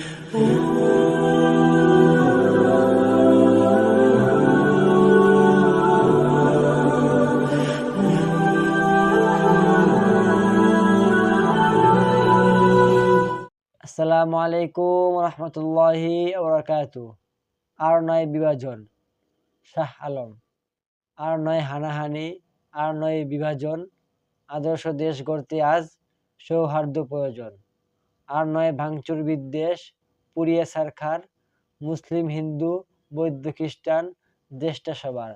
আসসালামু আলাইকুম রহমতুল্লাহি ওবরাকাতু। আর নয় বিভাজন, শাহ আলম। আর নয় হানাহানি, আর নয় বিভাজন, আদর্শ দেশ গড়তে আজ সৌহার্দ্য প্রয়োজন। আর নয় ভাঙচুর বিদ্বেষ, পুড়িয়ে ছারখার, মুসলিম হিন্দু বৌদ্ধ খ্রিস্টান, দেশটা সবার।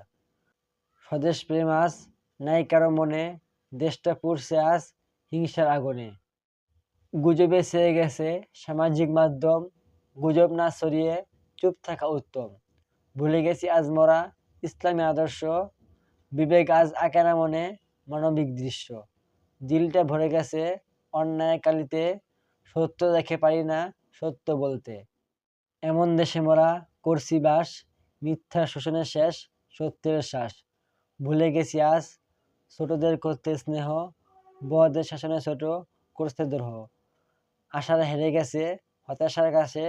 স্বদেশ প্রেম আজ নাই কারো মনে, দেশটা পুড়ছে আজ হিংসার আগুনে। গুজবে ছেয়ে গেছে সামাজিক মাধ্যম, গুজব না ছড়িয়ে চুপ থাকা উত্তম। ভুলে গেছি আজ মোরা ইসলামী আদর্শ, বিবেক আজ আঁকে না মনে মানবিক দৃশ্য। দিলটা ভরে গেছে অন্যায় কালিতে, সত্য দেখে পারি না সত্য বলতে। এমন দেশে মোরা করছি বাস, মিথ্যা শোষণের শেষ সত্যের শ্বাস। ভুলে গেছি আজ ছোটদের করতে স্নেহ, বড়দের শাসনে ছোট করতে দ্রোহ। আশারা হেরে গেছে হতাশার কাছে,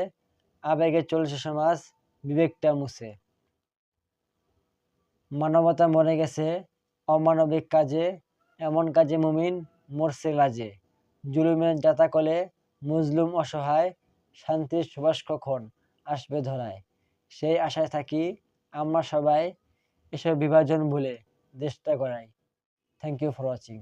আবেগে চলছে সমাজ বিবেকটা মুছে। মানবতা মরে গেছে অমানবিক কাজে, এমন কাজে মুমিন মরছে লাজে। জুলুমের জাতাকলে মজলুম অসহায়, শান্তির সুবাস কখন আসবে ধরায়। সেই আশায় থাকি আমরা সবাই, এসব বিভাজন ভুলে দেশটা গড়াই। Thank you for watching.